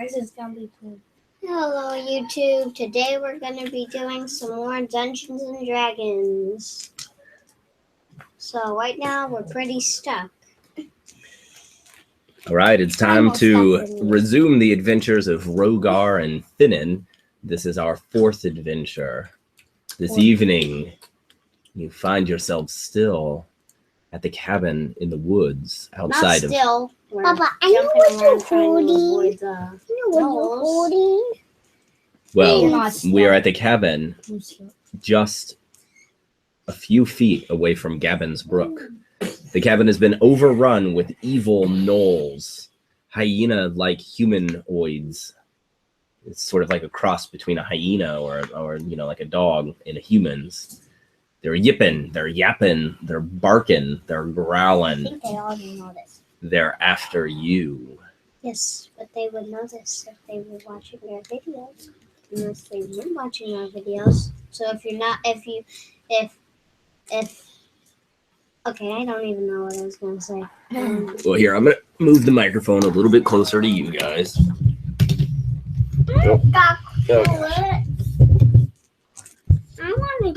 Hello, YouTube. Today we're going to be doing some more Dungeons and Dragons. So right now we're pretty stuck. All right, it's time to resume the adventures of Rhogar and Finnan. This is our fourth adventure. This evening, you find yourselves still at the cabin in the woods outside Not still. of... Papa, I know what you're holding. Well, we are at the cabin just a few feet away from Gabbin's Brook. The cabin has been overrun with evil gnolls, hyena-like humanoids. It's sort of like a cross between a hyena or you know, like a dog and a humans. They're yipping, they're yapping, they're barking, they're growling. I think they already know this. They're after you. Yes, but they would know this if they were watching their videos. Unless they weren't watching our videos. So if you're not, okay, I don't even know what I was going to say. Well, here, I'm going to move the microphone a little bit closer to you guys. I want to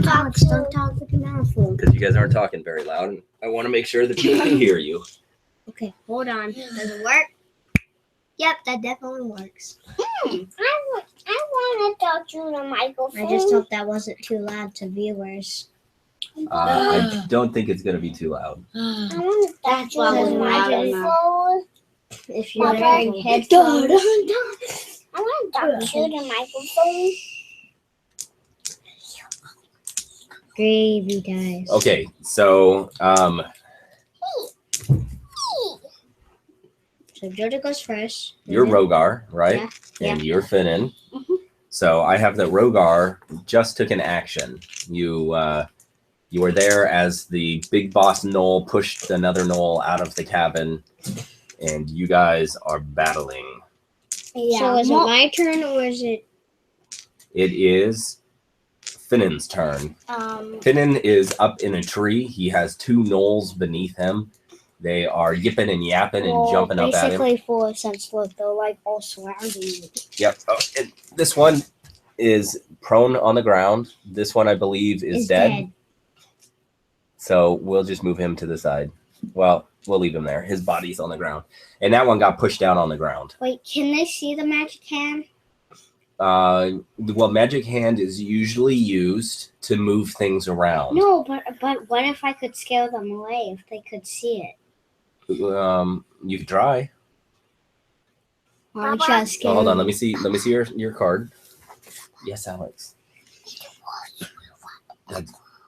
talk. Don't talk with the mouthful. Because you guys aren't talking very loud. And I want to make sure that people can hear you. Okay, hold on. Does it work? Yep, that definitely works. I want to talk to the microphone. I just hope that wasn't too loud to viewers. I don't think it's going to be too loud. I want to talk to That's the why we're microphone. If you're wearing headphones. I want to talk to the microphone. Gravy guys. Okay, so So Jojo goes first. you're Rhogar, right? Yeah. And you're Finnan. Mm-hmm. So I have that Rhogar just took an action. You were there as the big boss gnoll pushed another gnoll out of the cabin, and you guys are battling. Yeah. So is it my turn or is it? It is Finnan's turn. Finnan is up in a tree. He has two gnolls beneath him. They are yipping and yapping and jumping up at him. Basically, for a sense, look, they're like all surrounding you. Yep. Oh, and this one is prone on the ground. This one, I believe, is dead. So we'll just move him to the side. Well, we'll leave him there. His body's on the ground. And that one got pushed down on the ground. Wait, can they see the magic hand? Well, magic hand is usually used to move things around. No, but what if I could scare them away if they could see it? You could try. Why don't you scare hold on, let me see your card. Yes, Alex.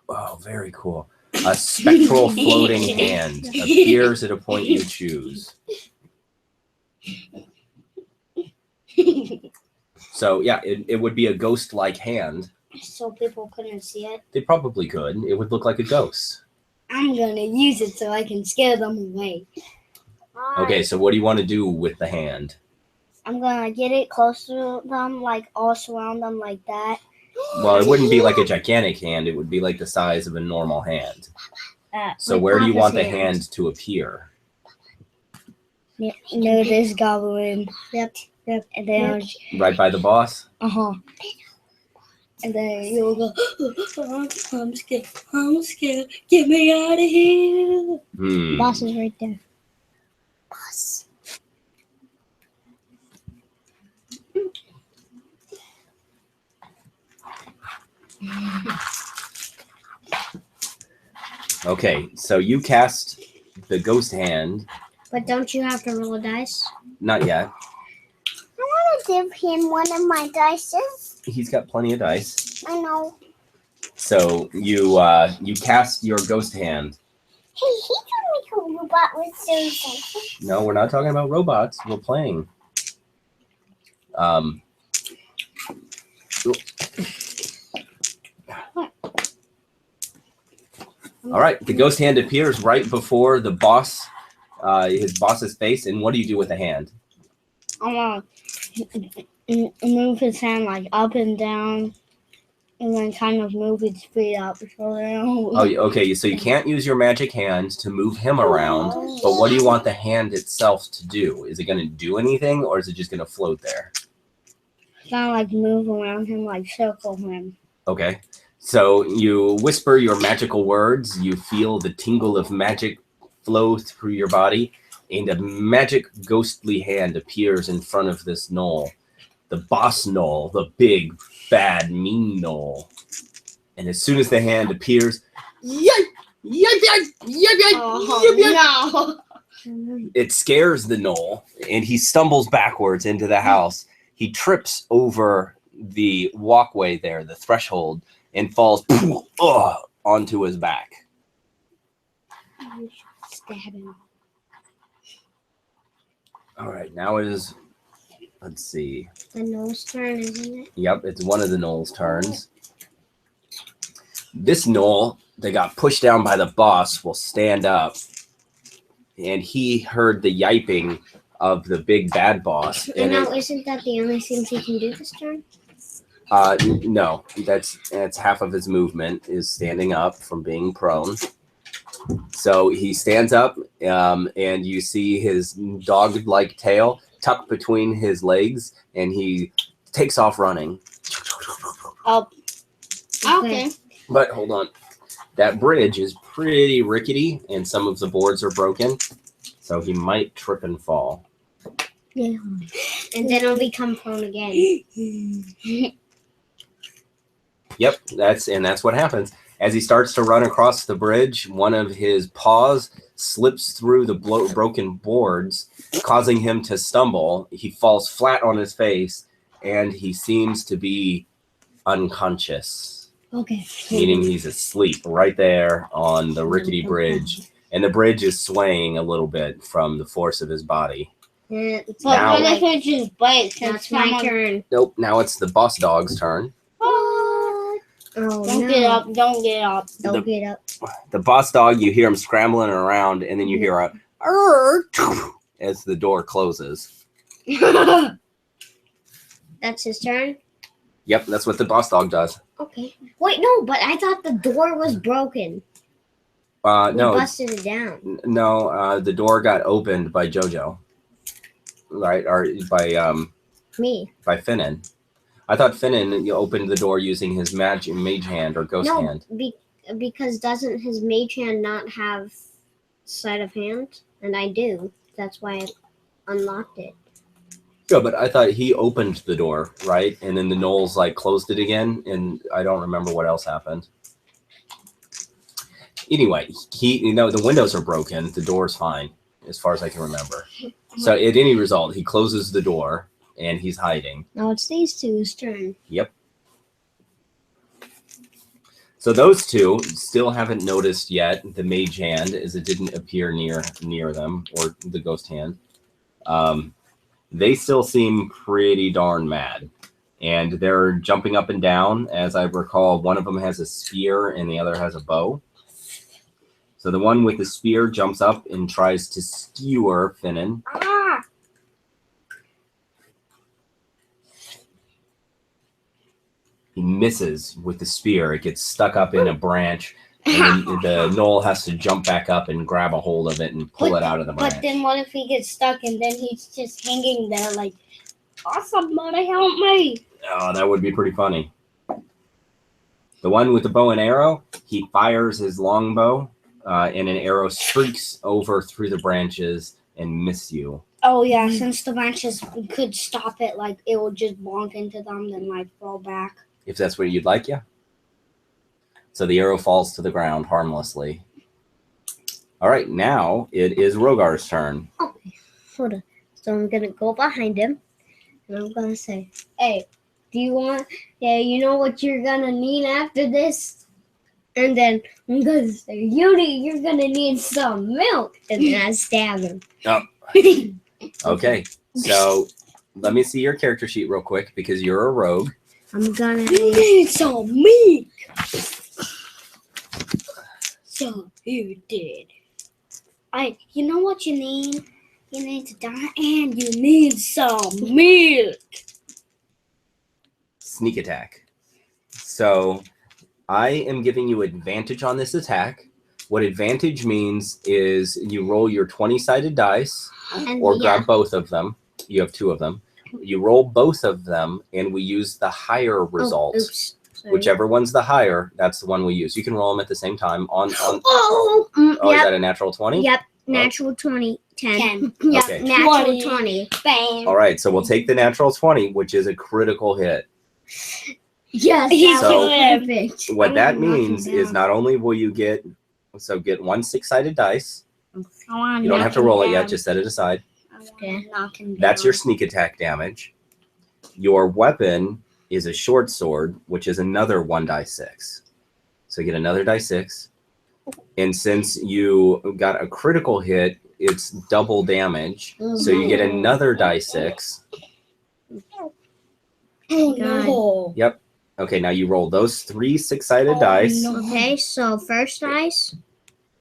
Oh, very cool. A spectral floating hand appears at a point you choose. So yeah, it would be a ghost-like hand. So people couldn't see it? They probably could. It would look like a ghost. I'm gonna use it so I can scare them away. Okay, so what do you want to do with the hand? I'm gonna get it close to them, like all surround them like that. Well, it wouldn't be like a gigantic hand. It would be like the size of a normal hand. So where do you want the hand to appear? Near this goblin. Yep. And then right by the boss? Uh-huh. And then you'll go, I'm scared. Get me out of here. Boss is right there. Boss. Okay, so you cast the ghost hand. But don't you have to roll a dice? Not yet. I want to give him one of my dices. He's got plenty of dice. I know. So you cast your ghost hand. Hey, he can make a robot with something. No, we're not talking about robots. We're playing. All right, the ghost hand appears right before the boss, his boss's face. And what do you do with the hand? I want to move his hand like up and down And then kind of move its feet up. So Oh, okay. So you can't use your magic hand to move him around. But what do you want the hand itself to do? Is it going to do anything, or is it just going to float there? kind of like move around him, like circle him. Okay. So you whisper your magical words. You feel the tingle of magic flow through your body, and a magic ghostly hand appears in front of this gnoll. The boss gnoll, the big, bad, mean gnoll. And as soon as the hand appears, no. It scares the gnoll, and he stumbles backwards into the house. He trips over the walkway there, the threshold, and falls onto his back. Stab him. All right, now it is, let's see. The nose turn, isn't it? Yep, it's one of the gnoll's turns. This gnoll that got pushed down by the boss will stand up, and he heard the yiping of the big bad boss. And now, isn't that the only thing he can do this turn? No, that's half of his movement is standing up from being prone. So he stands up, and you see his dog-like tail tucked between his legs, and he takes off running. Oh, okay. But hold on. That bridge is pretty rickety, and some of the boards are broken, so he might trip and fall. Yeah. And then I'll become prone again. Yep, that's what happens. As he starts to run across the bridge, one of his paws slips through the broken boards, causing him to stumble. He falls flat on his face, and he seems to be unconscious. Okay. Meaning he's asleep right there on the rickety bridge. And the bridge is swaying a little bit from the force of his body. But Now- what if it just breaks? That's my turn. Nope, now it's the boss dog's turn. Oh, Don't get up. Don't get up. Don't get up. The boss dog, you hear him scrambling around, and then you hear a as the door closes. That's his turn? Yep, that's what the boss dog does. Okay. Wait, no, but I thought the door was broken. We No, busted it down. no, the door got opened by JoJo, right? Or Me. by Finnan. I thought Finnan opened the door using his mage hand or ghost hand. Because doesn't his mage hand not have sleight of hand? And I do. That's why I unlocked it. Yeah, but I thought he opened the door, right? And then the gnolls closed it again, and I don't remember what else happened. Anyway, the windows are broken. The door's fine, as far as I can remember. So at any result, he closes the door, and he's hiding. Now it's these two's turn. Yep. So those two still haven't noticed yet the mage hand, as it didn't appear near them, or the ghost hand. They still seem pretty darn mad, and they're jumping up and down. As I recall, one of them has a spear and the other has a bow. So the one with the spear jumps up and tries to skewer Finnan. Ah! He misses with the spear. It gets stuck up in a branch, and the gnoll has to jump back up and grab a hold of it and pull it out of the branch. But then what if he gets stuck and then he's just hanging there like, oh, somebody help me. Oh, that would be pretty funny. The one with the bow and arrow, he fires his longbow, and an arrow streaks over through the branches and miss you. Oh yeah, since the branches could stop it, it will just bonk into them, then fall back. If that's what you'd like, yeah. So the arrow falls to the ground harmlessly. All right, now it is Rhogar's turn. Okay, hold on. So I'm going to go behind him, and I'm going to say, hey, you know what you're going to need after this? And then I'm going to say, you're going to need some milk. And then I stab him. Oh. Okay, so let me see your character sheet real quick, because you're a rogue. I'm going to You need some milk. So you did. You know what you need? You need to die and you need some milk. Sneak attack. So I am giving you advantage on this attack. What advantage means is you roll your 20-sided dice or grab both of them. You have 2 of them. You roll both of them, and we use the higher result. Whichever one's the higher, that's the one we use. You can roll them at the same time. Is that a natural 20? Yep, natural 20. 10. Yep, okay. Natural 20. Bam. All right, so we'll take the natural 20, which is a critical hit. Yes, So, perfect. What that means is not only will you get 1 6-sided dice. You don't have to roll it yet, just set it aside. Okay. That's your sneak attack damage. Your weapon is a short sword, which is another 1d6. So you get another die 6. And since you got a critical hit, it's double damage. So you get another die 6. Oh no. Yep. Okay, now you roll those 3 6-sided dice. No. Okay, so first dice.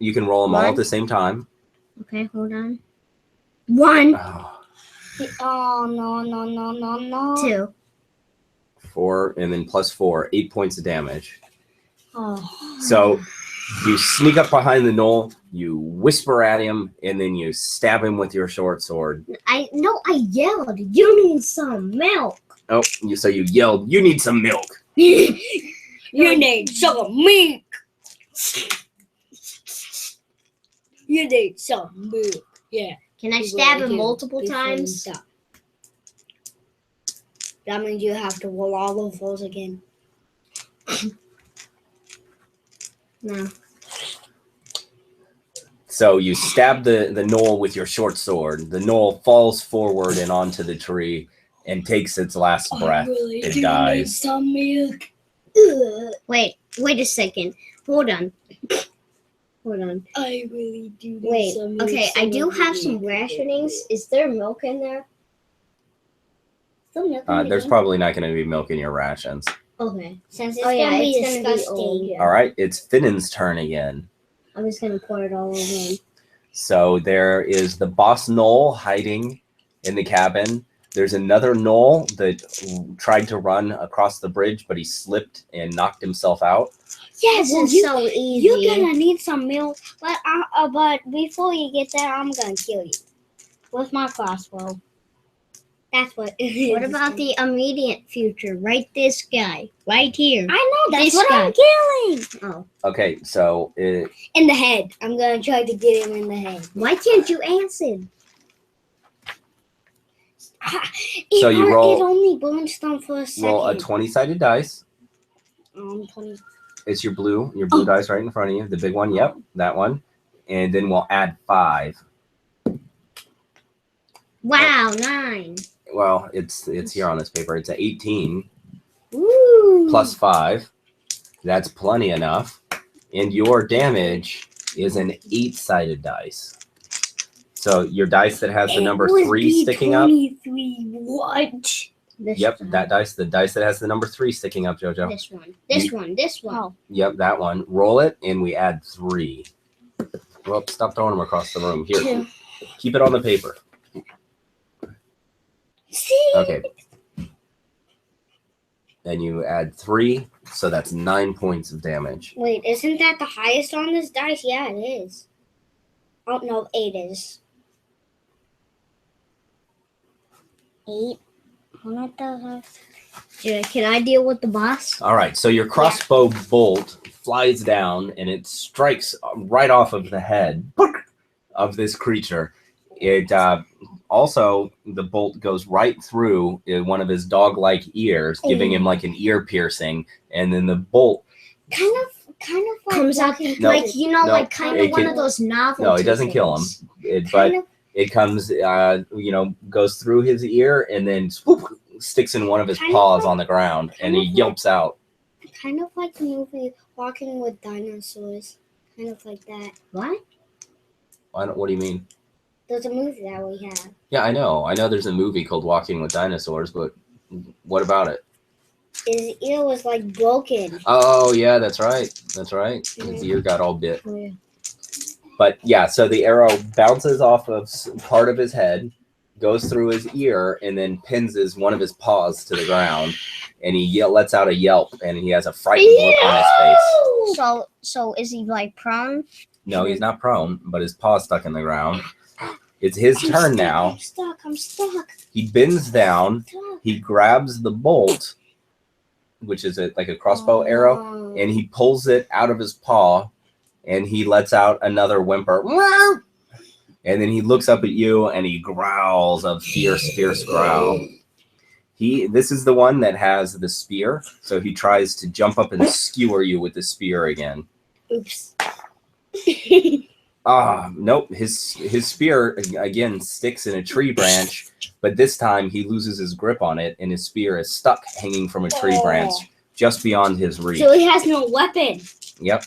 You can roll them all at the same time. Okay, hold on. 1. Oh no. 2. 4, and then plus 4, 8 points of damage. Oh. So you sneak up behind the knoll, you whisper at him, and then you stab him with your short sword. I yelled, "You need some milk." Oh, so you yelled, "You need some milk." You need some milk. You need some milk. Yeah. Can I stab him multiple times? That means you have to roll all of those again. No. So you stab the knoll with your short sword. The knoll falls forward and onto the tree and takes its last breath. Really it do dies. Need some milk. Wait a second. Hold on. I really do need Wait. some milk. Okay, I do have some rationings. Is there milk in there? Some milk. There's probably not going to be milk in your rations. Okay. Since it's It's gonna be gonna be disgusting. old. All right, it's Finnan's turn again. I'm just gonna pour it all over him. So there is the boss knoll hiding in the cabin. There's another knoll that tried to run across the bridge, but he slipped and knocked himself out. Yes, This is so easy. you're gonna need some milk, but before you get there, I'm gonna kill you with my crossbow. That's what. What about the immediate future? Right, this guy, right here. I know that's this what guy? I'm killing. Oh, Okay, so In the head. I'm gonna try to get him in the head. why can't you acid? So you roll- It only burns them for a second. roll a 20-sided dice. 20. It's your blue dice right in front of you. The big one, yep, that one. And then we'll add 5. Wow, 9. Well, it's here on this paper. It's a 18 Ooh. plus 5. That's plenty enough. And your damage is an 8-sided dice. So your dice that has the number 3 sticking up. 23. What? This Yep, one. that dice. The dice that has the number 3 sticking up, Jojo. This one. This one. This one. Oh. Yep, that one. Roll it, and we add 3. Well, stop throwing them across the room. Here, 2. keep it on the paper. See? Okay. Then you add 3, so that's 9 points of damage. Wait, isn't that the highest on this dice? Yeah, it is. Oh no, 8 is. 8. What the heck? Yeah, can I deal with the boss? All right, so your crossbow bolt flies down, and it strikes right off of the head of this creature. It also, the bolt goes right through one of his dog-like ears, giving him like an ear piercing, and then the bolt Kind of like Comes out walking- No, like like kind of it one can- of those novelty. No, it doesn't kill him. things. But kind of- it comes, goes through his ear, and then swoop, sticks in one of his Kind of paws like- on the ground, and kind he of like- yelps out. kind of like the movie Walking with Dinosaurs. Kind of like that. What? What do you mean? There's a movie that we have. Yeah, I know. I know there's a movie called Walking with Dinosaurs, but what about it? His ear was like broken. Oh, yeah, that's right. That's right. His ear got all bit. Oh, yeah. But yeah, so the arrow bounces off of part of his head, goes through his ear, and then pins one of his paws to the ground, and he lets out a yelp, and he has a frightened look on his face. So is he like prone? No, he's not prone, but his paw's stuck in the ground. It's his turn now. I'm stuck. He bends down. He grabs the bolt, which is like a crossbow arrow, and he pulls it out of his paw, and he lets out another whimper. And then he looks up at you, and he growls a fierce growl. This is the one that has the spear, so he tries to jump up and skewer you with the spear again. Oops. Nope. His spear again sticks in a tree branch, but this time he loses his grip on it, and his spear is stuck hanging from a tree branch just beyond his reach. So he has no weapon. Yep.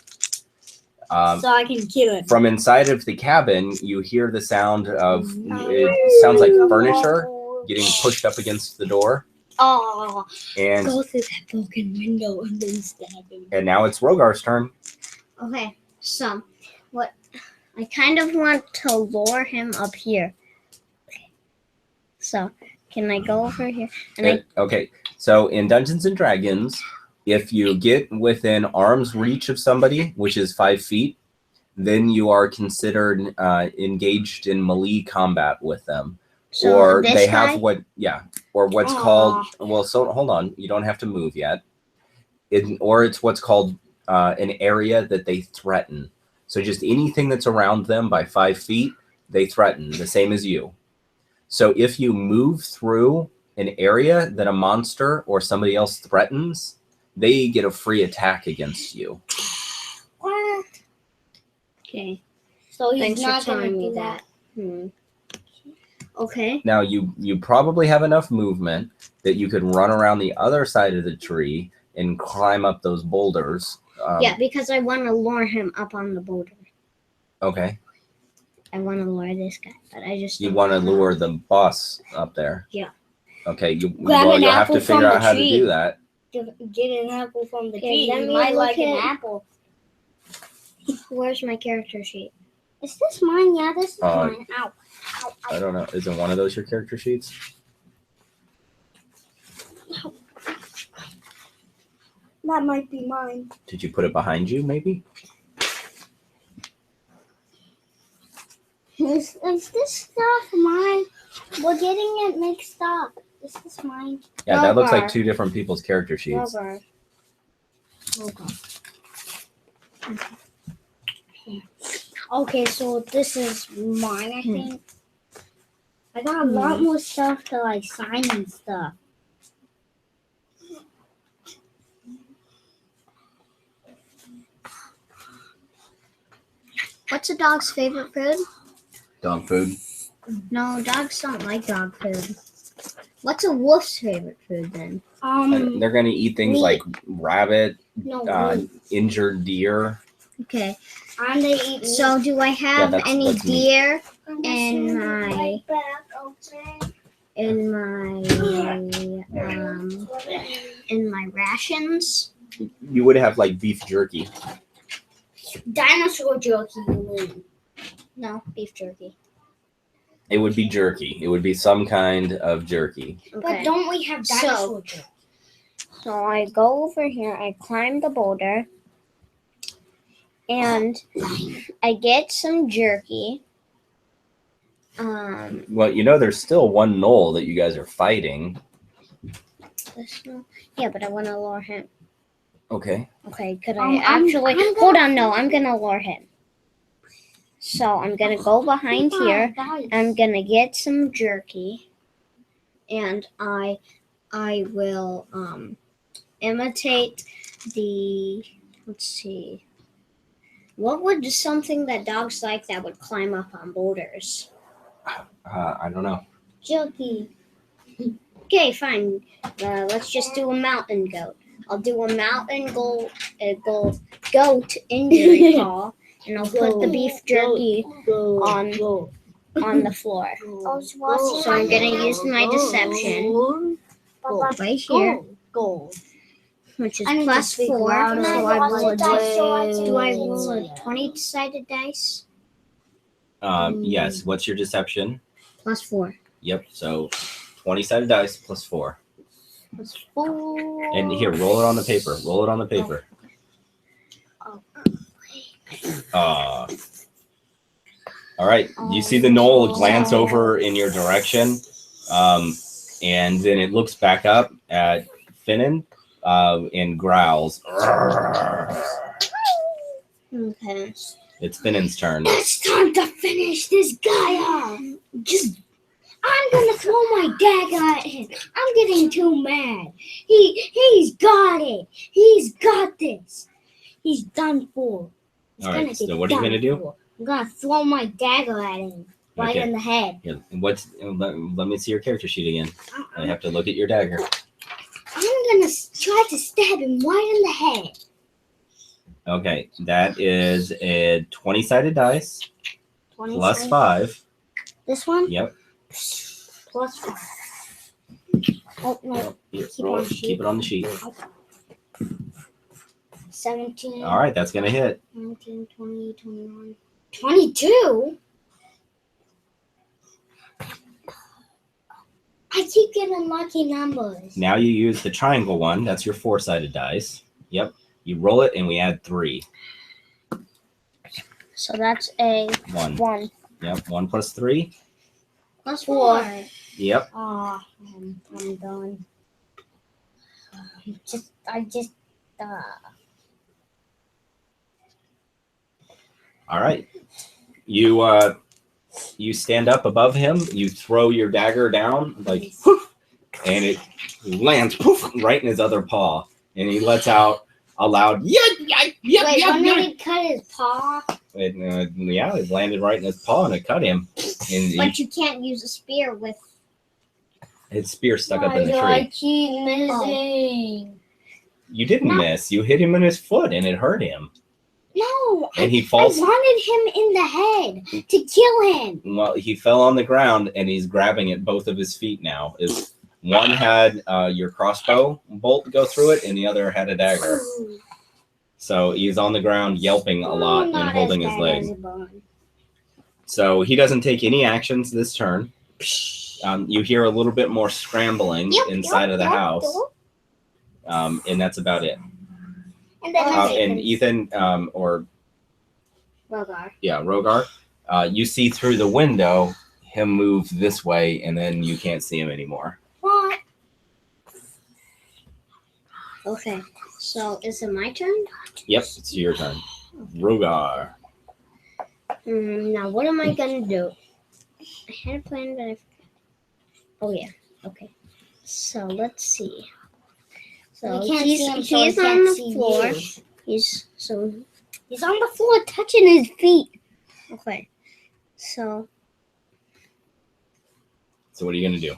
So I can kill him. From inside of the cabin, you hear the sound of, it sounds like furniture getting pushed up against the door. Oh, And go through that broken window and then stab him. and now it's Rhogar's turn. Okay, so what? I kind of want to lure him up here. Okay. So can I go over here? Okay, so in Dungeons and Dragons, if you get within arm's reach of somebody, which is 5 feet, then you are considered engaged in melee combat with them. So or this they guy? have what's called, well, so hold on, you don't have to move yet. Or it's what's called an area that they threaten. So just anything that's around them by 5 feet, they threaten, the same as you. So if you move through an area that a monster or somebody else threatens, they get a free attack against you. What? Okay. So he's Thanks not for going to telling me do that. that. Okay. Now you probably have enough movement that you could run around the other side of the tree and climb up those boulders. Yeah, because I want to lure him up on the boulder. Okay. I want to lure this guy, but I just You don't want to know. lure the boss up there. Yeah. Okay. You'll an have apple to from figure out the how to tree. do that. Get an apple from the Okay, tree. let You me might look like an at- apple. Where's my character sheet? Is this mine? Yeah, this is Uh, mine. Ow. Ow. I don't know. Isn't one of those your character sheets? That might be mine. Did you put it behind you, maybe? Is this stuff mine? We're getting it mixed up. Is this mine? Yeah, that looks like Rhogar. 2 different people's character sheets. Rhogar. Okay, so this is mine, I think. I got a lot more stuff to like sign and stuff. What's a dog's favorite food? Dog food. No, dogs don't like dog food. What's a wolf's favorite food then? They're going to eat things meat. like rabbit, No, injured deer. Okay. and they eat So do I have that's- any that's meat. deer meat. in my in my rations? You would have like beef jerky. Dinosaur jerky, you mean? No, beef jerky. It would be jerky. It would be some kind of jerky. But Okay. don't we have So- dinosaur jerky? So I go over here, I climb the boulder, and I get some jerky. Well, there's still one knoll that you guys are fighting. Yeah, but I want to lure him. Okay. Okay, could I'm I actually gonna- hold on? No, I'm gonna lure him. So I'm gonna go behind here. Guys. I'm gonna get some jerky, and I will imitate the. Let's see. What would something that dogs like that would climb up on boulders? I don't know. Jerky. Okay, fine. Let's just do a mountain goat. I'll do a mountain goat injury call, and I'll put the beef jerky on the floor. So I'm gonna use my deception right here, which is I need to plus speak 4. louder. So I roll a Way- do I roll a 20-sided dice? Yes. What's your deception? Plus 4. Yep. So 20-sided dice plus 4. Plus 4. And here, roll it on the paper. Roll it on the paper. All right. You see the knoll glance over in your direction, and then it looks back up at Finnan and growls. Okay. It's Finnan's turn. It's time to finish this guy off. I'm gonna throw my dagger at him. I'm getting too mad. He's got it. He's got this. He's done for. All right. So what are you gonna do? I'm gonna throw my dagger at him right in the head. Yeah. Let me see your character sheet again. I have to look at your dagger. I'm gonna try to stab him right in the head. Okay, that is a 20-sided dice 20 plus 5. This one? Yep. Plus 5. Oh no. Keep it on the sheet. 17. All right, that's gonna hit. 19, 20, 21. 22? I keep getting lucky numbers. Now you use the triangle one. That's your 4-sided dice. Yep. You roll it, and we add 3. So that's a 1. Yep. 1 plus 3. Plus 4. Yep. Oh, I'm done. I just. All right. You stand up above him. You throw your dagger down, like, and it lands right in his other paw, and he lets out a loud Wait, when did he cut his paw? Yeah, it landed right in his paw, and it cut him. And But you can't use a spear with. his spear stuck up in the I tree. keep missing. You didn't miss. You hit him in his foot, and it hurt him. No, And he I falls. wanted him in the head to kill him. Well, he fell on the ground, and he's grabbing at both of his feet now. One had your crossbow bolt go through it, and the other had a dagger. So he's on the ground yelping a lot and holding his leg. So he doesn't take any actions this turn. You hear a little bit more scrambling inside of the house. And that's about it. And then And Ethan, or Rhogar. yeah, Rhogar, you see through the window him move this way, and then you can't see him anymore. What? Okay. So is it my turn? Yep, it's your turn. Rhogar. Now what am I gonna do? I had a plan, but I forgot. Oh yeah. Okay. So let's see. So We can't see him, so he's we on can't the see floor. you. He's He's on the floor touching his feet. okay. So So what are you gonna do?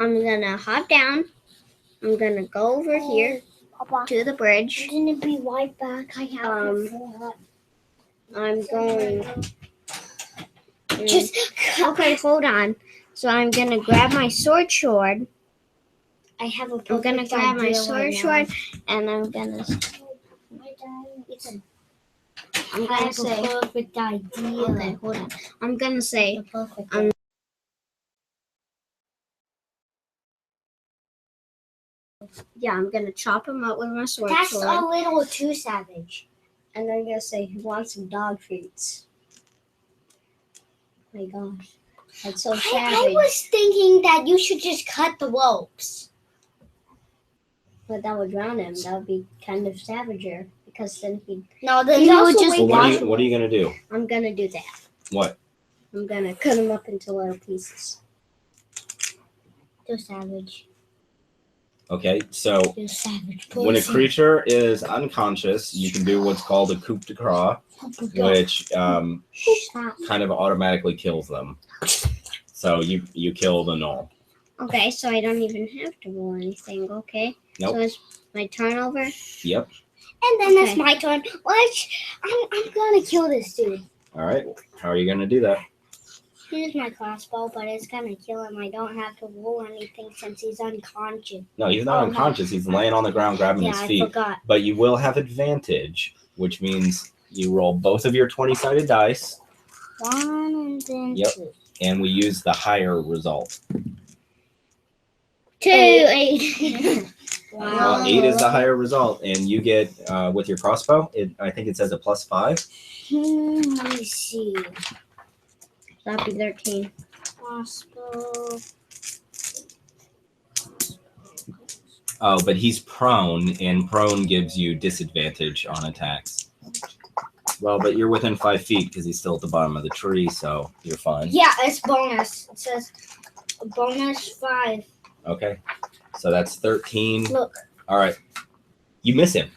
I'm gonna hop down. I'm gonna go over here to the bridge. Shouldn't it be right back? I have I'm going. Just Okay, hold on. So I'm gonna grab my sword. I have a I'm gonna perfect grab my idea sword, and I'm gonna. I'm I gonna have say. a perfect idea. Okay, hold on. I'm gonna say. A perfect Um, Yeah, I'm gonna chop him up with my sword. That's a little too savage. And I'm gonna say, "Who wants some dog treats?" My gosh, that's so I savage. was thinking that you should just cut the ropes. But that would drown him. That would be kind of savager because then he'd. No, then He's he would also just way wash. What are you gonna do? I'm gonna do that. What? I'm gonna cut him up into little pieces. Too savage. Okay, so Too savage. when a creature is unconscious, you can do what's called a coup de grace, which Stop. kind of automatically kills them. So you kill the gnoll. Okay, so I don't even have to roll anything. Okay. Nope. So it's my turn over. Yep. And then it's Okay. my turn. I'm gonna kill this dude. All right. How are you gonna do that? Here's my crossbow, but it's gonna kill him. I don't have to roll anything since he's unconscious. No, he's not Oh, no. unconscious. He's laying on the ground grabbing Yeah, his I feet. forgot. But you will have advantage, which means you roll both of your 20-sided dice. One and then Yep. two. and we use the higher result. 2, 8. Well, 8 is the higher result, and you get with your crossbow. I think it says a +5. Let me see. That'd be 13. Crossbow. Oh, but he's prone, and prone gives you disadvantage on attacks. Well, but you're within 5 feet because he's still at the bottom of the tree, so you're fine. Yeah, it's bonus. It says bonus 5. Okay, so that's 13. Look. All right, you miss him.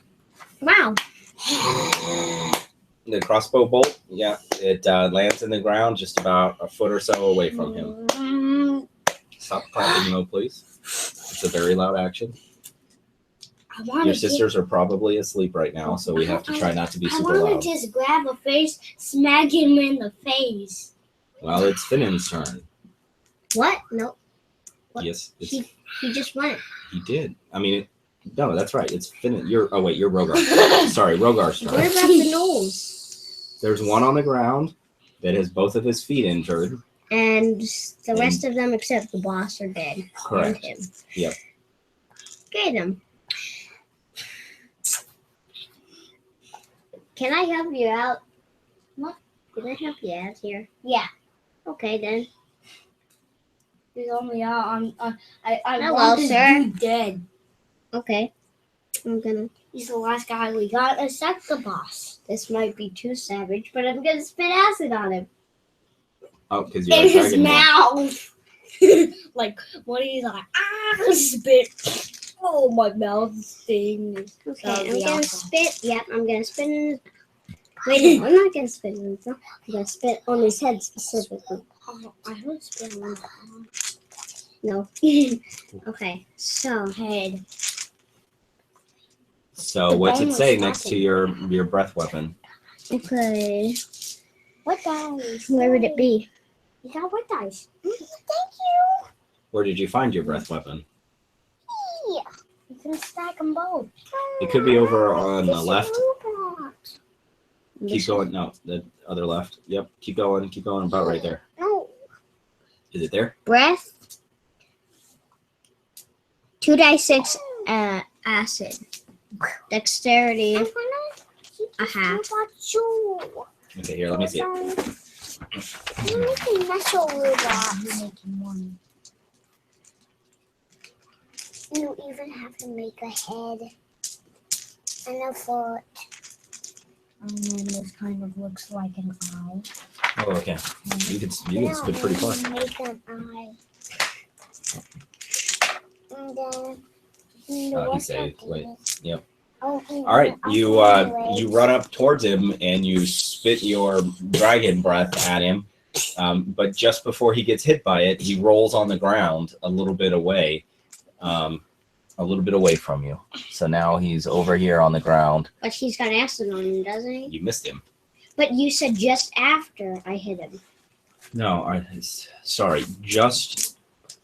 Wow. The crossbow bolt, yeah, it lands in the ground just about a foot or so away from him. Stop clapping, though, please. It's a very loud action. Your sisters are probably asleep right now, so we have to try not to be super I loud. want to just grab a face, smack him in the face. Well, it's Finnan's turn. What? No. What? Yes, it's, He just went. he did. I mean, no, that's right. It's Finnan. You're Rhogar. Sorry, Rhogar's What turn. about the nose? There's one on the ground that has both of his feet injured. And the rest of them except the boss are dead. Correct. And him. Yep. Get him. Can I help you out? What? Can I help you out here? Yeah. Okay then. He's only out. I Hello, want this sir. dude dead. Okay. I'm gonna. He's the last guy we got except the boss. This might be too savage, but I'm gonna spit acid on him. Oh, because you're In a his dragon. mouth. Like when he's like, spit. Oh, my mouth stings. Okay, That would I'm be gonna awesome. spit. Yep, I'm gonna spit in his. Wait, no, I'm not gonna spit in his mouth. I'm gonna spit on his head specifically. Oh, I heard spit on No. Okay, so head. So The what's bone it was say next to flopping. your breath weapon? okay, What dice? where would it be? You got what dice? Thank you. Where did you find your breath weapon? Yeah. You can stack them both. It could be over on the It's a left. robot. Keep going. No, the other left. Yep. Keep going. Keep going. About right there. No. Is it there? Breath. 2d6 acid. Dexterity. I'm gonna keep A this half. robot too. Okay, here. Let me see it. You're making metal robots. You're making one. You even have to make a head and a foot. And then this kind of looks like an eye. Oh, okay. You can spit pretty far. Make an eye. And then Oh, he saved. Wait. Yep. Oh, All right. You run up towards him and you spit your dragon breath at him. But just before he gets hit by it, he rolls on the ground a little bit away. From you. So now he's over here on the ground. But he's got acid on him, doesn't he? You missed him. But you said just after I hit him. No, sorry. Just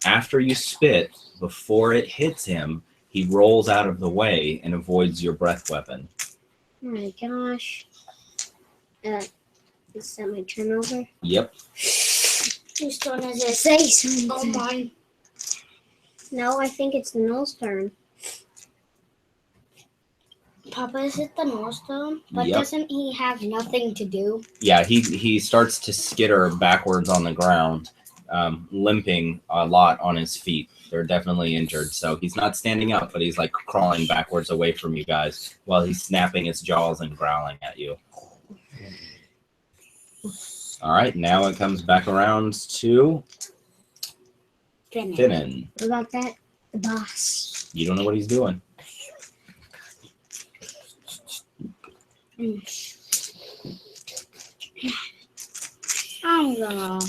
after you spit, before it hits him, he rolls out of the way and avoids your breath weapon. Oh my gosh. Is that my turn over? Yep. Whose turn is it? Say Oh, something. mine. No, I think it's the Null's turn. Papa, is it the North turn? But Yep. doesn't he have nothing to do? Yeah, he starts to skitter backwards on the ground, limping a lot on his feet. They're definitely injured. So he's not standing up, but he's like crawling backwards away from you guys while he's snapping his jaws and growling at you. All right, now it comes back around to Finnan. What about that? The boss. You don't know what he's doing. I'm gonna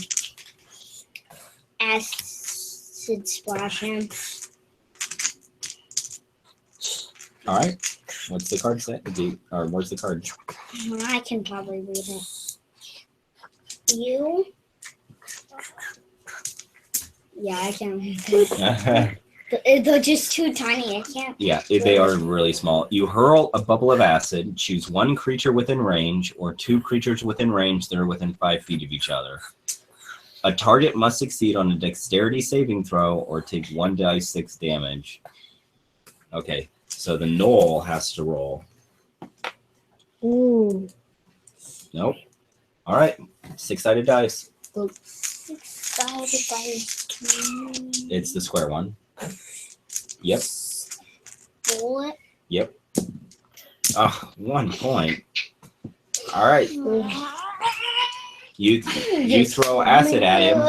acid splash him. All right. What's the card say? Or where's the card? I can probably read it. You? Yeah, I can read it. They're just too tiny. I can't. Yeah, they are really small. You hurl a bubble of acid, choose one creature within range or two creatures within range that are within 5 feet of each other. A target must succeed on a dexterity saving throw or take 1d6 damage. Okay, so the gnoll has to roll. Ooh. Nope. All right, 6-sided dice. 6-sided dice. It's the square one. Yep. Roll it. Yep. Oh, 1 point. All right. You throw acid at him,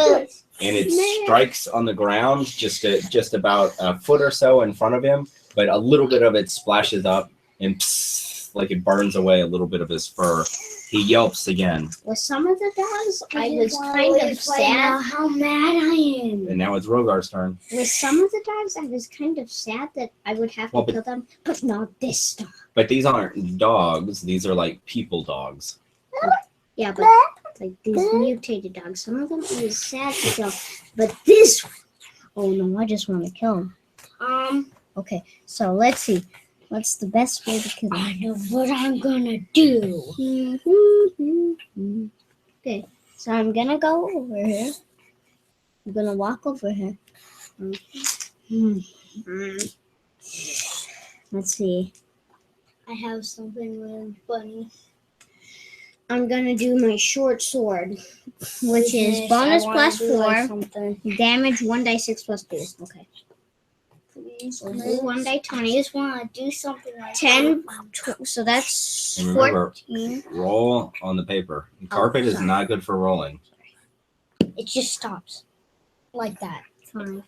and it strikes on the ground just about a foot or so in front of him, but a little bit of it splashes up and psst, like it burns away a little bit of his fur. He yelps again. With some of the dogs, I was kind of sad. How mad I am. And now it's Rhogar's turn. With some of the dogs, I was kind of sad that I would have to kill them, but not this dog. But these aren't dogs. These are like people dogs. Yeah, but like these mutated dogs, some of them I was sad to kill, but this one, oh no, I just want to kill him. Okay, so let's see. What's the best way to kill him? I know what I'm gonna do. Okay, so I'm gonna go over here. I'm gonna walk over here. Let's see. I have something really funny. I'm gonna do my short sword, which is bonus plus 4, damage 1d6 plus 2. Okay. Please, So 1d20. just want to do something like 10, so that's And remember, 14. roll on the paper. Carpet is sorry. not good for rolling. It just stops like that. Fine.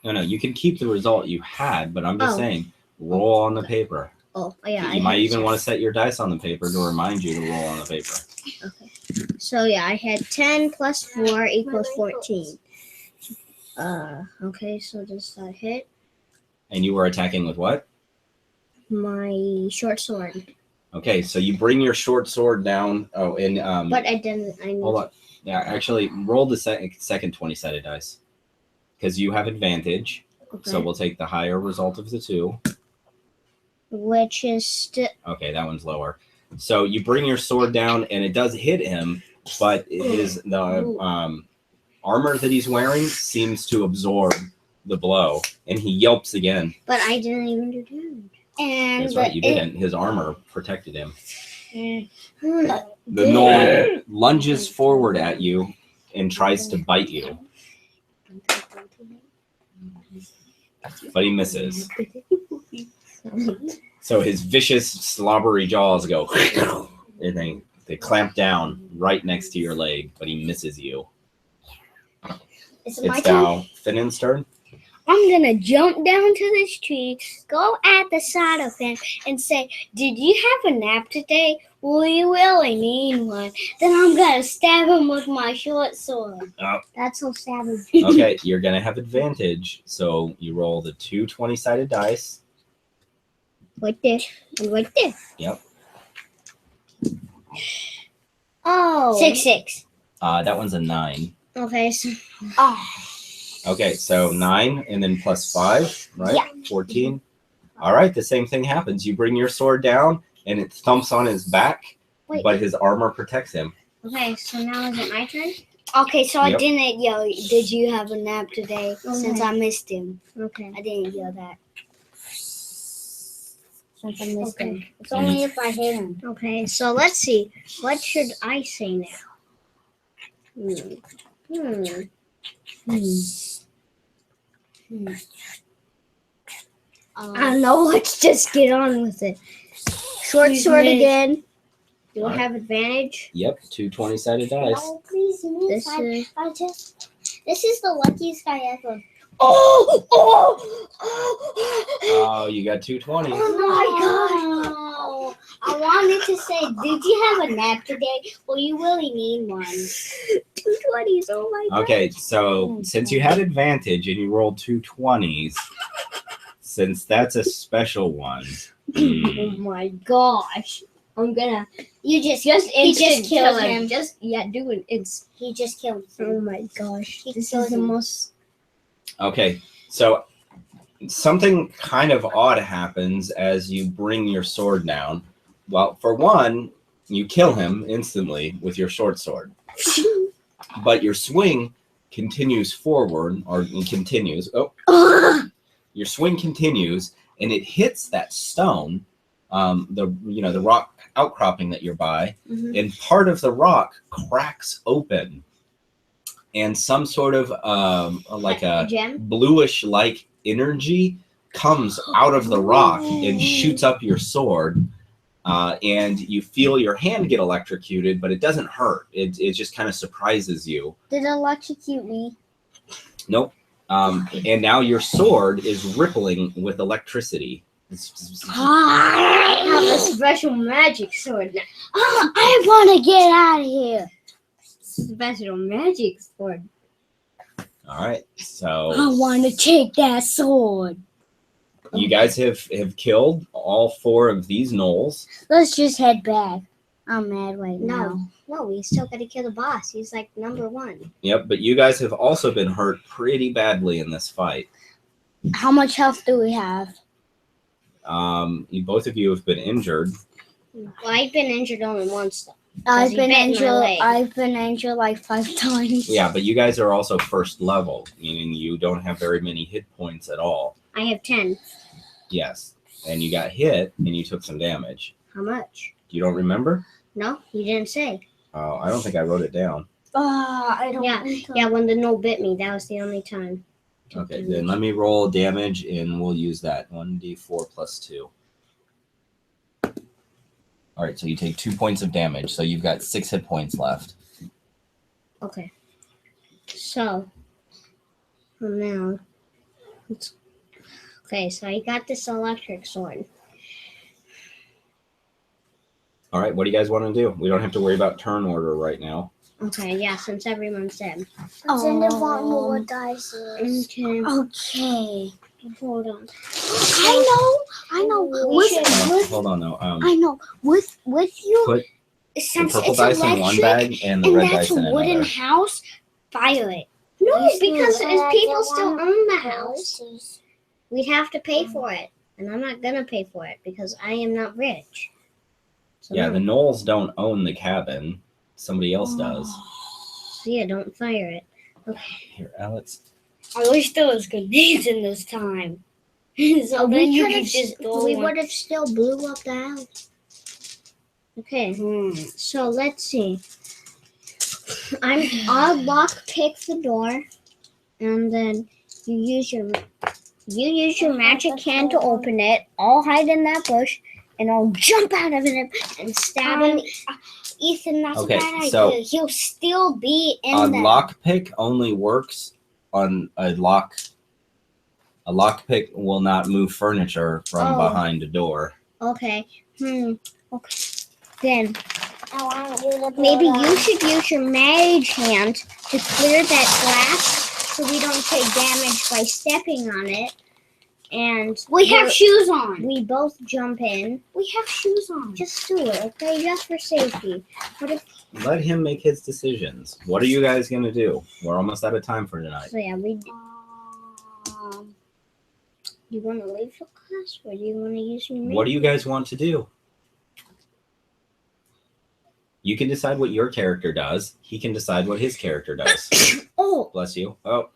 No, you can keep the result you had, but I'm just Oh. saying, roll on the paper. Oh, yeah. You might even want to set your dice on the paper to remind you to roll on the paper. Okay. So yeah, I had 10 plus 4 equals 14. Okay, so does that hit? And you were attacking with what? My short sword. Okay, so you bring your short sword down. Oh, and But I didn't. I need hold on. Yeah, actually, roll the second 20-sided dice because you have advantage. Okay. So we'll take the higher result of the two. Which is still. Okay, that one's lower. So you bring your sword down, and it does hit him, but the armor that he's wearing seems to absorb the blow, and he yelps again. But I didn't even do damage. And That's right, you didn't. His armor protected him. Mm. The gnoll lunges forward at you and tries to bite you, but he misses. So his vicious, slobbery jaws go, and they clamp down right next to your leg, but he misses you. Is it my It's turn? now Finnan's turn. I'm gonna jump down to this tree, go at the side of him, and say, "Did you have a nap today? Well, you really need one." Then I'm gonna stab him with my short sword. That's so savage. Okay, you're going to have advantage, so you roll the two 20-sided dice. Right there. And right there. Yep. Oh. 6. That one's a 9. Okay, so. Oh. Okay, so 9 and then plus 5, right? Yeah. 14. All right, the same thing happens. You bring your sword down, and it thumps on his back, Wait. but his armor protects him. Okay, so now is it my turn? Okay, so I Yep. didn't yell, "Did you have a nap today?" Since Okay. I missed him. Okay. I didn't yell that. Since I missed Okay. him. It's only if I hit him. Okay, so let's see. What should I say now? I don't know. Let's just get on with it. Short Excuse sword me. again. Do I Alright. have advantage? Yep, two 20-sided dice. No, please, This miss. is. This is the luckiest guy ever. Oh! Oh, you got two 20s. Oh my god! I wanted to say, "Did you have a nap today?" Well, you really need one. 220s. Oh my god. Okay, so since you had advantage and you rolled two 20s, since that's a special one. Oh my gosh. I'm gonna. He just instant killed kill him. Do it. He just killed him. Oh my gosh. He This killed is the him. most. Okay, so something kind of odd happens as you bring your sword down. Well, for one, you kill him instantly with your short sword. but your swing continues forward, or continues. Your swing continues, and it hits that stone, the rock outcropping that you're by, and part of the rock cracks open, and some sort of like a bluish like energy comes out of the rock and shoots up your sword. And you feel your hand get electrocuted, but it doesn't hurt. It just kind of surprises you. Did it electrocute me? Nope. And now your sword is rippling with electricity. I have a special magic sword now. I want to get out of here. Special magic sword. All right. So I want to take that sword. you guys have killed all 4 of these gnolls. Let's just head back. I'm mad right now. No, we still got to kill the boss. He's like number 1. Yep, but you guys have also been hurt pretty badly in this fight. How much health do we have? Both of you have been injured. Well, I've been injured only once though. I've been injured like 5 times. Yeah, but you guys are also first level, meaning you don't have very many hit points at all. I have 10. Yes, and you got hit and you took some damage. How much? You don't remember? No, you didn't say. Oh, I don't think I wrote it down. I don't think so. Yeah, when the gnoll bit me, that was the only time. Okay, then let me roll damage and we'll use that. 1d4 plus 2. All right, so you take 2 points of damage, so you've got 6 hit points left. Okay. So, now, so I got this electric sword. All right, what do you guys want to do? We don't have to worry about turn order right now. Okay, yeah, since everyone's dead. Oh. I want more dice. Okay. Okay. Hold on. I know. Hold on, though. I know. With you, Put the since purple it's dice electric, in one bag and the and red that's dice a in wooden another. house, Violet. No, You because still- if people still own the house, we'd have to pay for it. And I'm not going to pay for it because I am not rich. So Yeah, no. the gnolls don't own the cabin. Somebody else does. So yeah, don't fire it. Okay. Here, Alex. I wish there was grenades in this time. So then you could just go. We would have still blew up the house. Okay, so let's see. I'll lock pick the door, and then you use your magic hand to open it. I'll hide in that bush, and I'll jump out of it and stab him. Ethan, that's Okay, a bad so- idea. He'll still be in A there. lockpick only works on a lock. A lockpick will not move furniture from Oh. behind a door. Okay. Okay. Then I want you to maybe you should use your mage hand to clear that glass so we don't take damage by stepping on it. And We have shoes on. we both jump in. We have shoes on. Just do it, okay? Just for safety. What if Let him make his decisions. What are you guys going to do? We're almost out of time for tonight. so yeah, you want to leave the class or do you want to use your mage? What do you guys want to do? You can decide what your character does. He can decide what his character does. Oh, Bless you. Oh.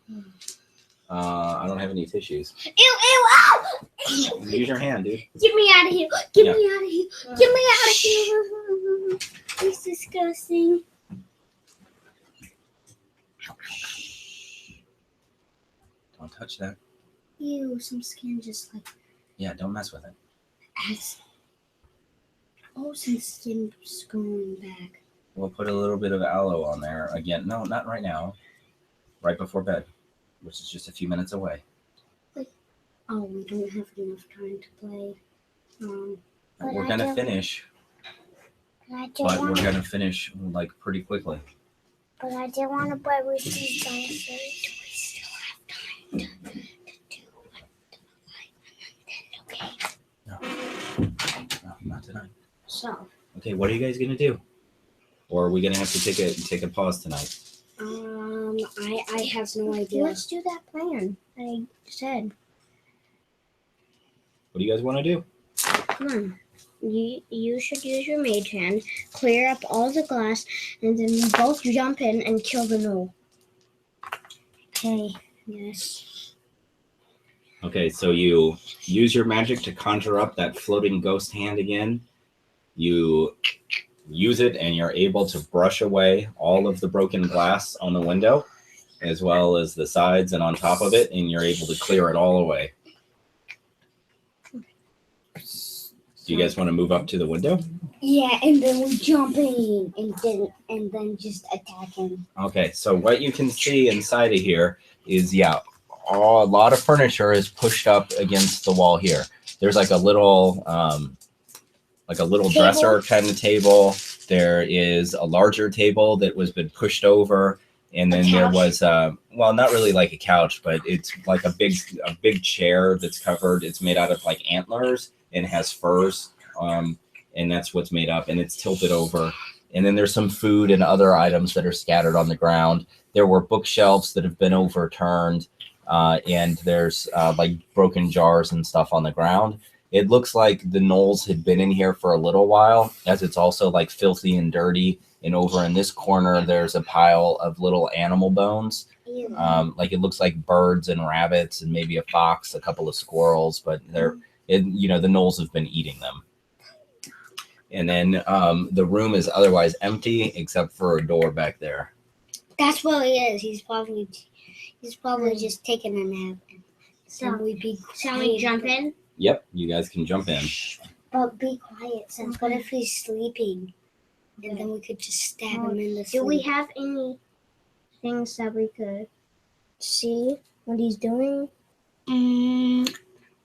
I don't have any tissues. Ew, ow! Use your hand, dude. Get me out of here. Get Yeah. me out of here. Get me out of here. It's disgusting. Don't touch that. Ew, some skin just like Yeah, don't mess with it. as. Oh, some skin just going back. We'll put a little bit of aloe on there. Again, no, not right now. Right before bed, which is just a few minutes away. Oh, we don't have enough time to play. But We're I going to don't- finish, I but we're going to finish like pretty quickly. But I didn't want to play with these dinosaurs. We still have time to do what okay. No, not tonight. So, Okay, what are you guys going to do? Or are we going to have to take a pause tonight? I have no idea. let's do that plan I said. What do you guys want to do? Come on. You should use your mage hand, clear up all the glass, and then we both jump in and kill the gnoll. Okay. Yes. Okay, so you use your magic to conjure up that floating ghost hand again. You use it and you're able to brush away all of the broken glass on the window, as well as the sides and on top of it, and you're able to clear it all away. Do you guys want to move up to the window? Yeah, and then we jump in and then just attack him. Okay, so what you can see inside of here is, a lot of furniture is pushed up against the wall here. There's like a little dresser kind of table. There is a larger table that was been pushed over, and then there was not really like a couch, but it's like a big chair that's covered. It's made out of like antlers and has furs, and that's what's made up, and it's tilted over. And then there's some food and other items that are scattered on the ground. There were bookshelves that have been overturned, and there's like broken jars and stuff on the ground. It looks like the gnolls had been in here for a little while, as it's also like filthy and dirty. And over in this corner, there's a pile of little animal bones. Like it looks like birds and rabbits and maybe a fox, a couple of squirrels, but the gnolls have been eating them. And then the room is otherwise empty except for a door back there. That's what he is. He's probably just taking a nap. Shall we jump in? Yep, you guys can jump in. But be quiet, since what if he's sleeping? And then we could just stab him in the sleep. Do we have any things that we could see what he's doing? I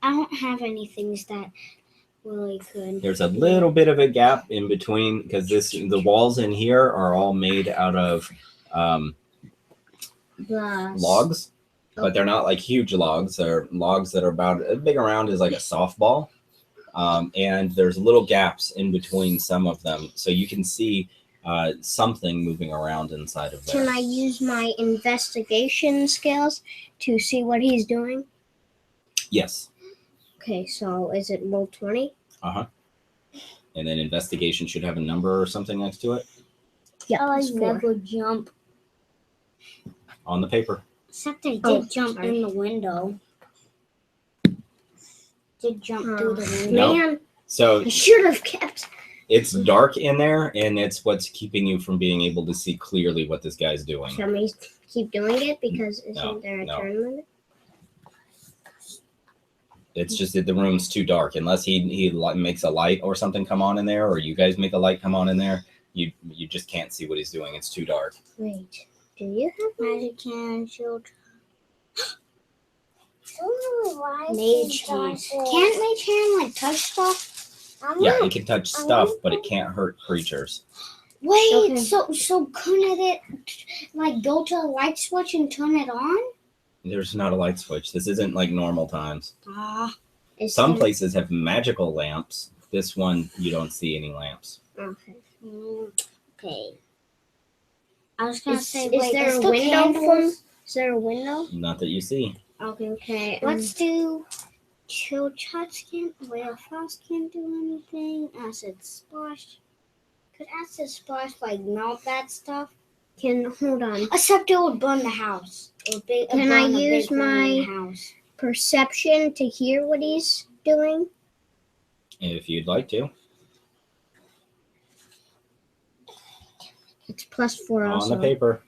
don't have any things that really could. There's a little bit of a gap in between because the walls in here are all made out of logs, but they're not like huge logs. They're logs that are about as big around as like a softball. And there's little gaps in between some of them, so you can see something moving around inside of there. Can I use my investigation skills to see what he's doing? Yes. Okay, so is it roll 20? And then investigation should have a number or something next to it Yeah, I it's 4. never jump. on the paper. Except I did jump in the window. Did jump through the window. No. Man, So I should have kept. it's dark in there, and it's what's keeping you from being able to see clearly what this guy's doing. Shall we keep doing it because isn't there a no. turn limit? It's just that the room's too dark. Unless he makes a light or something come on in there, or you guys make a light come on in there, you just can't see what he's doing. It's too dark. Wait, do you have Magic hand, shield. mage hand. hand? Can't mage hand like touch stuff? Yeah, it can touch stuff, but it can't hurt creatures. Wait, Okay. so couldn't it like go to a light switch and turn it on? There's not a light switch. This isn't like normal times. Is Some there- places have magical lamps. This one, you don't see any lamps. Okay. Okay. I was gonna say, Is wait, there there's a still window candles? Is there a window? Not that you see. Okay. Let's do chill shots. Frost can't do anything. Acid splash. Could acid splash like melt that stuff? Hold on. Except it would burn the house. Can I use my house? perception to hear what he's doing? If you'd like to. It's +4 On also. the paper.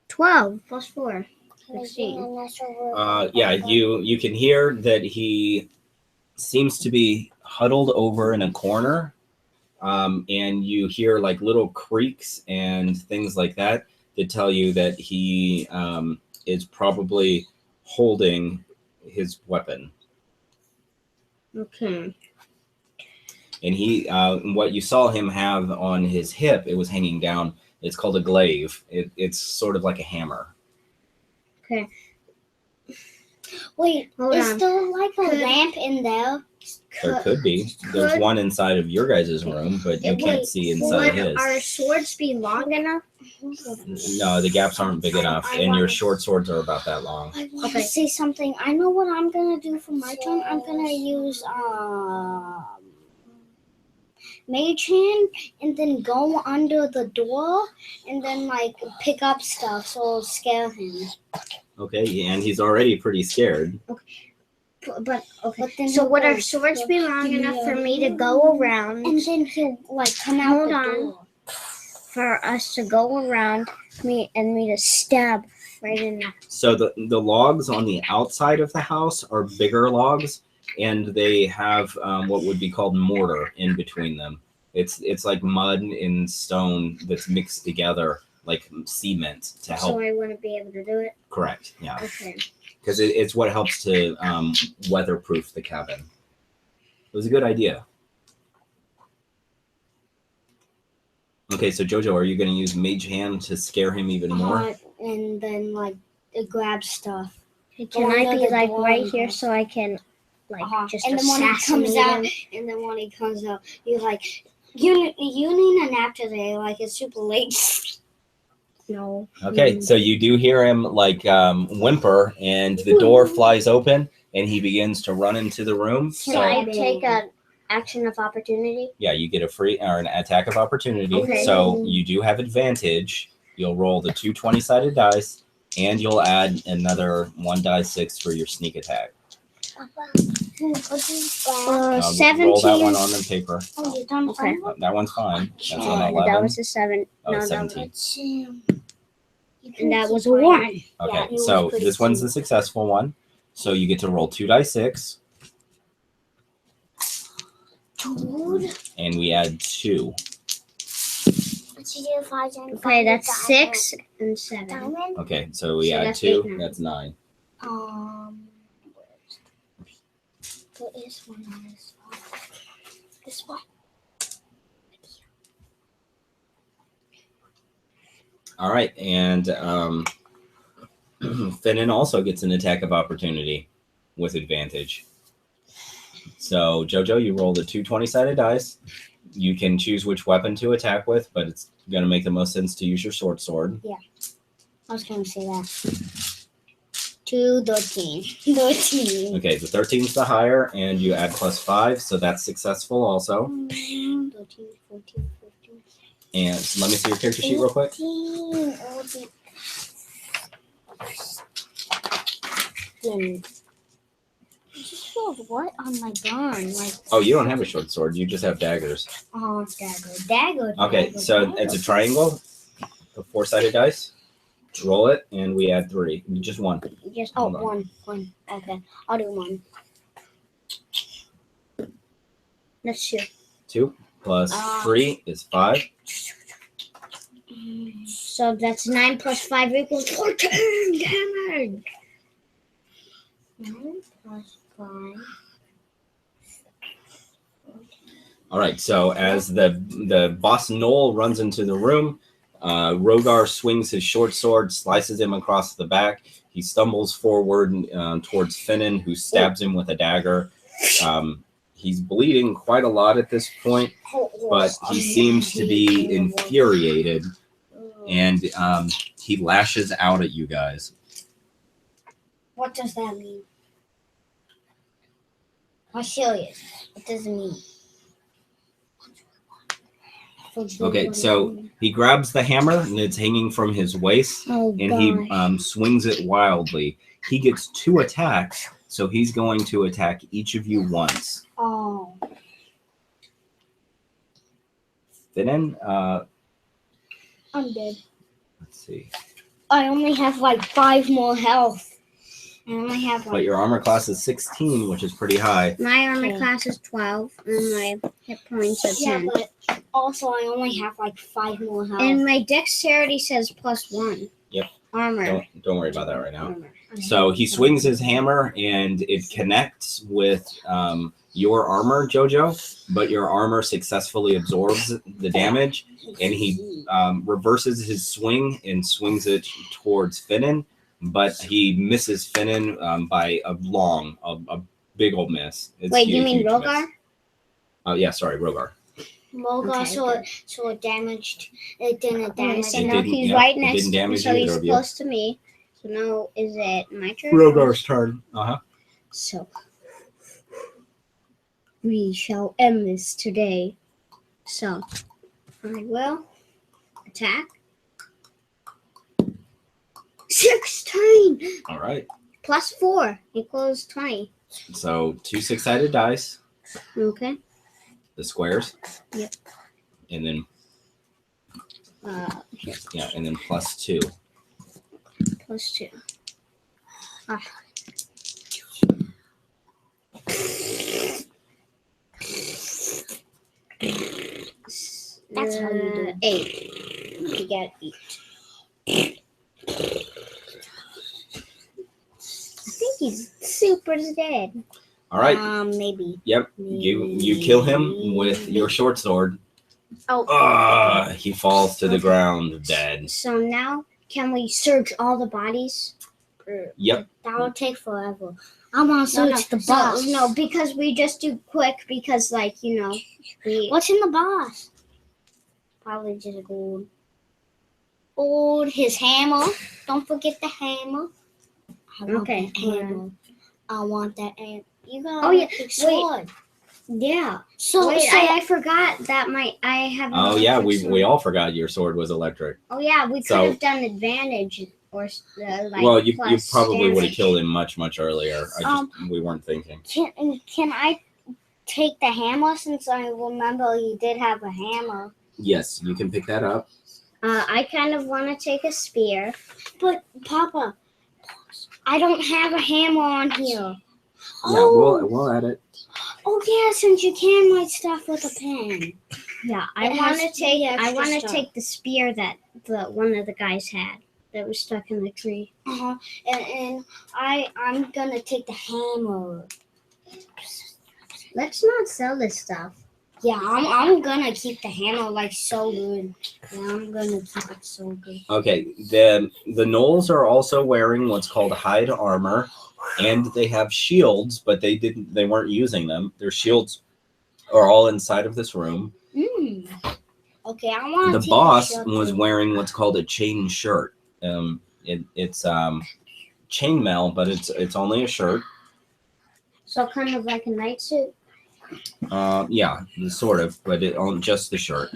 12 +4. 16. Yeah, you can hear that he seems to be huddled over in a corner, and you hear like little creaks and things like that tell you that he is probably holding his weapon. Okay. And he, what you saw him have on his hip, it was hanging down. It's called a glaive. It's sort of like a hammer. Okay. Wait, Hold is on. there like a lamp in there? There could be. There's one inside of your guys' room, but you can't see inside Would his. our swords be long enough? No, the gaps aren't big enough, and your short swords are about that long. I want to say something. I know what I'm gonna do for my turn. I'm gonna use mage hand and then go under the door and then like pick up stuff so it'll scare him. Okay, and he's already pretty scared. But okay. But then So he'll would go, our swords be long enough for me to go around? and then he'll like come out Hold the on. door. For us to go around me to stab right in there. So the logs on the outside of the house are bigger logs, and they have what would be called mortar in between them. It's like mud and stone that's mixed together like cement to help. So I wouldn't be able to do it? Correct, yeah. Okay. Because it's what helps to weatherproof the cabin. It was a good idea. Okay, so Jojo, are you going to use Mage Hand to scare him even more? And then like grab stuff. Can I be like right here so I can like just and then when he comes assassinate out, him? and then when he comes out, you're like, you need a nap today. Like it's super late. No. Okay, so you do hear him like whimper, and the door flies open, and he begins to run into the room. Can So I take an action of opportunity? yeah, you get a free or an attack of opportunity. Okay. So you do have advantage. You'll roll the two 20-sided dice, and you'll add another 1d6 for your sneak attack. 17. Roll that one on the paper. Oh, you're done. Okay. That one's fine. That's an That 11. was a 7. Oh, No, 17. And that was a 1. Okay, Yeah, it was so pretty this one's cute. the successful one. So you get to roll 2d6, Dude. and we add 2. Okay, that's 6 and 7. Okay, so we So add that's 2. 8 now. That's 9. There is one on this one. This one. All right, and Finnan also gets an attack of opportunity with advantage. So Jojo, you roll the two 20-sided dice. You can choose which weapon to attack with, but it's going to make the most sense to use your sword. I was going to say that. 2, 13. 13. Okay, the 13's the higher, and you add +5, so that's successful also. 13, 14, 15. And so let me see your character sheet real quick. 18. I just rolled what on my gun? Like, Oh, you don't have a short sword. You just have daggers. oh, dagger. Okay, so it's a triangle, the 4-sided dice. Roll it, and we add 3. Just 1. Just Hold on. one. Okay, I'll do 1. That's 2. 2 plus 3 is 5. So that's 9 plus 5 equals 14 damage. 9 plus 5. All right, so as the boss Noel runs into the room, Rhogar swings his short sword, slices him across the back. He stumbles forward towards Finnan, who stabs him with a dagger. He's bleeding quite a lot at this point, but he seems to be infuriated, and he lashes out at you guys. What does that mean? I'm serious. What does it mean? Okay, so he grabs the hammer, and it's hanging from his waist, Oh, and he swings it wildly. He gets 2 attacks, so he's going to attack each of you once. Oh. Finnan, I'm dead. let's see. I only have like 5 more health. I only have But like. your armor class is 16, which is pretty high. My armor Okay. class is 12, and my hit points are 10. Yeah, but also I only have like 5 more health. And my dexterity says +1. Yep. Armor. Don't worry about that right now. Armor. So he swings his hammer, and it connects with your armor, Jojo, but your armor successfully absorbs the damage, and he reverses his swing and swings it towards Finnan, but he misses Finnan by a big old miss. It's Wait, huge, you mean huge Rhogar? miss. Oh yeah, sorry, Rhogar. Rhogar, Okay, so it damaged. It didn't Okay, damage. so It now didn't- he's yeah, right it next didn't to me, damage so he's either of you. close to me. So now is it my turn? Rhogar's turn. So we shall end this today. So I will attack. 16 All right. plus 4 equals 20. So 2 6-sided dice, Okay. the squares. Yep. And then Here, yeah, and then plus 2. plus 2. Ah. That's how you do it. 8. You get 8. I think he's super dead. All right. Maybe. Yep. You kill him with your short sword. Oh. He falls to the ground dead. So now, can we search all the bodies? Yep. That would take forever. I want to search the boss. No, because we just do quick because, like, you know, we What's in the boss? probably just gold. Gold, his hammer. Don't forget the hammer. I want Okay, that hammer. I want that hammer. You got Oh, yeah, big sword. Yeah. So, Wait, so I forgot that I have. an Oh yeah, electric sword. we all forgot your sword was electric. Oh yeah, we could So- have done advantage or like. Well, you plus probably would have damage. killed him much earlier. We weren't thinking. can I take the hammer since I remember he did have a hammer? Yes, you can pick that up. I kind of want to take a spear. But Papa, I don't have a hammer on here. Yeah, Oh, we'll add it. oh yeah, since you can write stuff with a pen. Yeah, I It want has to take. extra I want to stuff. take the spear that one of the guys had that was stuck in the tree. And I'm gonna take the hammer. Let's not sell this stuff. Yeah, I'm gonna keep the hammer like so good. Yeah, I'm gonna keep it so good. Okay, the gnolls are also wearing what's called hide armor, and they have shields, but they weren't using them. Their shields are all inside of this room. Okay, I want to. The boss was wearing what's called a chain shirt. It's chainmail, but it's only a shirt. So kind of like a night suit. Yeah, sort of, but it on just the shirt.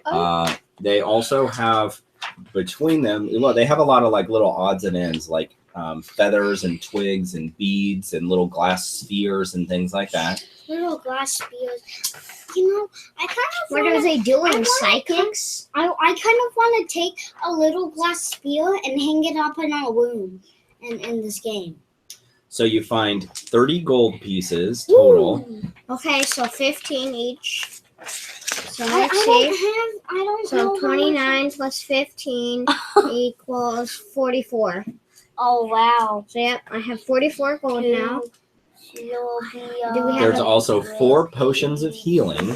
Oh. They also have between them. Well, they have a lot of like little odds and ends, like feathers and twigs and beads and little glass spheres and things like that. Little glass spears. You know, I kind of. What are they doing? wanna Psychics? I kind of want to take a little glass spear and hang it up in our room in this game. So you find 30 gold pieces total. Ooh. Okay, so 15 each. So I let's see. I don't know. So how much- 29 plus 15 equals 44. Oh wow. So yeah, I have 44 gold now. Do Do we have There's a- also 4 potions of healing.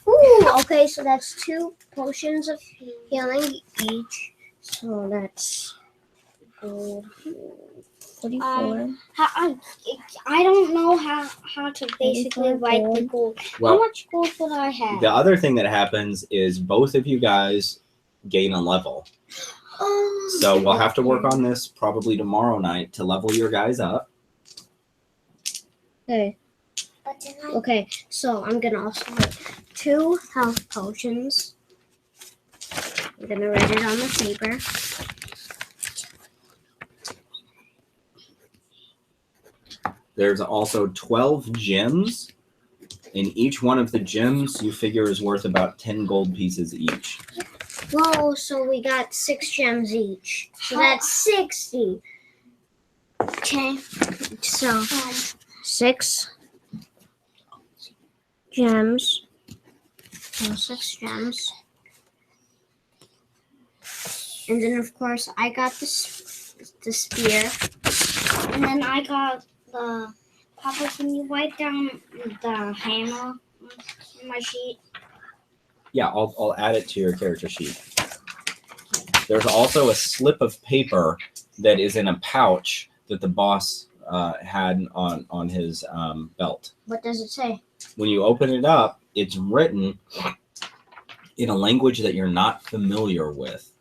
Ooh, okay, so that's 2 potions of healing each. So that's gold. 44. I don't know how to basically write the gold. How Well, much gold would I have? the other thing that happens is both of you guys gain a level. Oh, So we'll have to work on this probably tomorrow night to level your guys up. Okay. but then I Okay, so I'm gonna also put 2 health potions. I'm gonna write it on the paper. There's also 12 gems. And each one of the gems you figure is worth about 10 gold pieces each. Whoa, so we got 6 gems each. So that's 60. Okay, so 6 gems. So 6 gems. And then, of course, I got the spear. and then I got the. Papa, can you write down the hammer on my sheet? Yeah, I'll add it to your character sheet. There's also a slip of paper that is in a pouch that the boss had on his belt. What does it say? When you open it up, it's written in a language that you're not familiar with.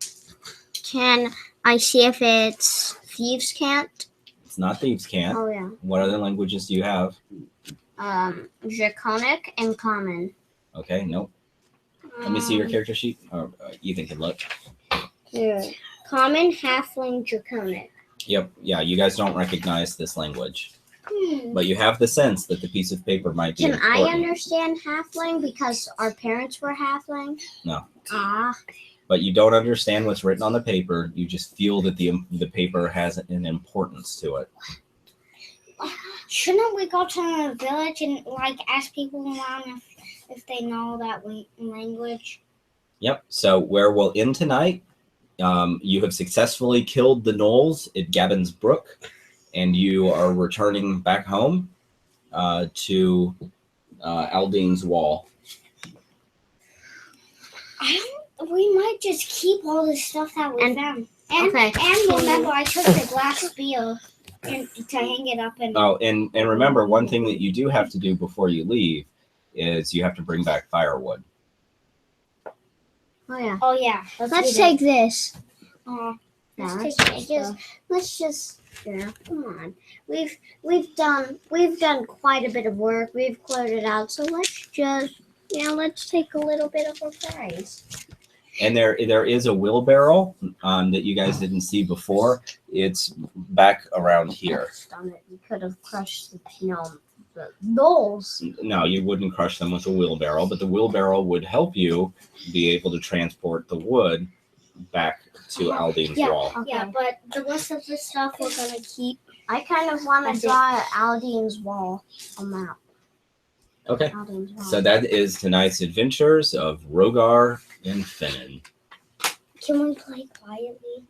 Can I see if it's thieves' cant? It's not thieves' cant. Oh yeah. What other languages do you have? Draconic and common. Okay, nope. Let me see your character sheet. Or Ethan can look. Yeah. Common, halfling, draconic. Yep. Yeah, you guys don't recognize this language. But you have the sense that the piece of paper might be Can important. I understand halfling because our parents were halfling? No. Ah. But you don't understand what's written on the paper. You just feel that the paper has an importance to it. Shouldn't we go to a village and like ask people around if they know that language? Yep. So where we'll end tonight, you have successfully killed the gnolls at Gabbin's Brook, and you are returning back home to Aldine's Wall. We might just keep all the stuff that we found. And okay. And remember, I took the glass spear to hang it up. And remember, one thing that you do have to do before you leave is you have to bring back firewood. Oh yeah. Oh yeah. Let's take this. Let's just yeah. Come on. We've done quite a bit of work. We've cleared it out. So let's take a little bit of a prize. And there is a wheelbarrow that you guys didn't see before. It's back around here. Darn it. We could have crushed the gnolls. No, you wouldn't crush them with a wheelbarrow, but the wheelbarrow would help you be able to transport the wood back to Aldine's Wall. Okay. Yeah, but the rest of the stuff we're gonna keep. I kind of want to draw Aldine's Wall a map. Okay. Aldine's Wall. So that is tonight's adventures of Rhogar and Finnan. Can we play quietly?